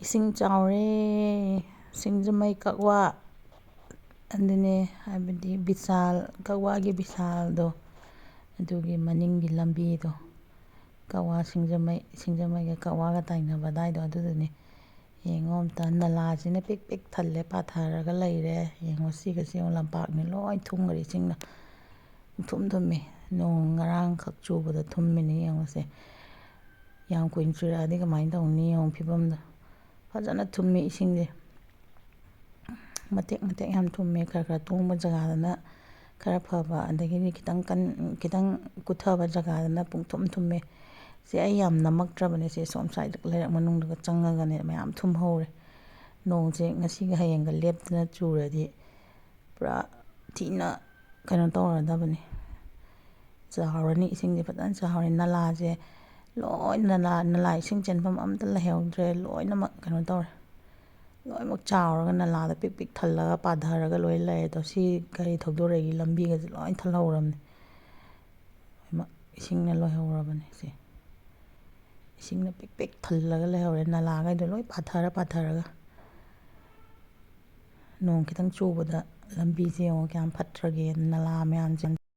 ꯏꯁꯤꯡ ꯆꯥꯎꯔꯦ ꯁꯤꯡꯖꯃꯩ ꯀꯛꯋꯥ ꯑꯗꯨꯅꯦ ꯍꯥꯏꯕꯗꯤ ꯕꯤꯁꯥꯜ ꯀꯛꯋꯥꯒꯤ ꯕꯤꯁꯥꯜꯗꯣ ꯑꯗꯨꯒꯤ ꯃꯅꯤꯡꯒꯤ ꯂꯝꯕꯤꯗꯣ ꯀꯛꯋꯥ ꯁꯤꯡꯖꯃꯩꯒ ꯀꯛꯋꯥꯒ ꯇꯥꯏꯅꯕ ꯑꯗꯥꯏꯗꯣ ꯑꯗꯨꯗꯨꯅꯦ ꯌꯦꯡꯉꯣ ꯑꯝꯇ ꯅꯂꯥꯁꯤꯅ ꯄꯤꯛ ꯄꯤꯛ ꯊꯜꯂꯦ ꯄꯥꯊꯔꯒ ꯂꯩꯔꯦ ꯌꯦꯡꯉꯣ ꯁꯤꯒꯁꯦ ꯌꯦꯡꯉꯣ ꯂꯝꯄꯥꯛꯅꯤ ꯂꯣꯏ ꯊꯨꯝꯈ꯭ꯔꯦ ꯏꯁꯤꯡꯅ ꯊꯨꯝꯃꯤ ꯅꯣꯡ ꯉꯔꯥꯡꯈꯛ ꯆꯨꯕꯗ ꯊꯨꯝꯃꯤꯅꯤ ꯌꯦꯡꯉꯣꯁꯦ ꯌꯥꯝ ꯀꯨꯏꯅ ꯆꯨꯔꯛꯑꯗꯤ ꯀꯃꯥꯏꯅ ꯇꯧꯅꯤ ꯌꯦꯡꯉꯣ ꯐꯤꯕꯝꯗꯣ ꯐꯖꯅ ꯊꯨꯝꯃꯤ ꯏꯁꯤꯡꯁꯦ ꯃꯇꯦꯛ ꯃꯇꯦꯛ ꯌꯥꯝ ꯊꯨꯝꯃꯦ ꯈꯔ ꯇꯣꯡꯕ ꯖꯒꯥꯗꯅ ꯈꯔ ꯐꯕ ꯑꯗꯒꯤꯗꯤ ꯈꯤꯇꯪ ꯀꯨꯊꯕ ꯖꯒꯥꯗꯅ ꯄꯨꯡꯊꯨꯝ ꯊꯨꯝꯃꯦ ꯁꯤ ꯑꯩ ꯌꯥꯝ ꯅꯝꯃꯛꯇ꯭ꯔꯕꯅꯦ ꯁꯤ ꯁꯣꯝ ꯁꯥꯏꯗ ꯂꯩꯔꯛ ꯃꯅꯨꯡꯗꯒ ꯆꯪꯉꯒꯅꯦ ꯃꯌꯥꯝ ꯊꯨꯝꯍꯧꯔꯦ ꯅꯣꯡꯁꯦ ꯉꯁꯤꯒ ꯍꯌꯦꯡꯒ ꯂꯦꯞꯇꯅ ꯆꯨꯔꯗꯤ ꯄꯨꯔꯥ ꯊꯤꯅ ꯀꯩꯅꯣ ꯇꯧꯔꯗꯕꯅꯤ ꯆꯥꯎꯔꯅꯤ ꯏꯁꯤꯡꯁꯦ ꯐꯖꯅ ꯆꯥꯎꯔꯅꯤ ꯅꯂꯥꯁꯦ ꯂꯣꯏꯅ ꯅꯂꯥ ꯏꯁꯤꯡ ꯆꯦꯟꯐꯝ ꯑꯝꯇ ꯂꯩꯍꯧꯗ꯭ꯔꯦ ꯂꯣꯏꯅꯃꯛ ꯀꯩꯅꯣ ꯇꯧꯔꯦ ꯂꯣꯏꯅꯃꯛ ꯆꯥꯎꯔꯒ ꯅꯂꯥꯗ ꯄꯤꯛ ꯄꯤꯛ ꯊꯜꯂꯒ ꯄꯥꯊꯔꯒ ꯂꯣꯏ ꯂꯩꯔꯦ ꯑꯗꯣ ꯁꯤ ꯒꯥꯔꯤ ꯊꯧꯗꯣꯔꯛꯏꯒꯤ ꯂꯝꯕꯤꯒꯁꯦ ꯂꯣꯏ ꯊꯜꯍꯧꯔꯕꯅꯤ ꯂꯣꯏꯅꯃꯛ ꯏꯁꯤꯡꯅ ꯂꯣꯏꯍꯧꯔꯕꯅꯤ ꯁꯤ ꯏꯁꯤꯡꯅ ꯄꯤꯛ ꯄꯤꯛ ꯊꯜꯂꯒ ꯂꯩꯍꯧꯔꯦ ꯅꯂꯥꯈꯩꯗꯣ ꯂꯣꯏ ꯄꯥꯊꯔꯒ ꯅꯣꯡ ꯈꯤꯇꯪ ꯆꯨꯕꯗ ꯂꯝꯕꯤꯁꯦ ꯌꯦꯡꯉꯣ ꯀꯌꯥꯝ ꯐꯠꯇ꯭ꯔꯒꯦ ꯅꯂꯥ ꯃꯌꯥꯝꯁꯦ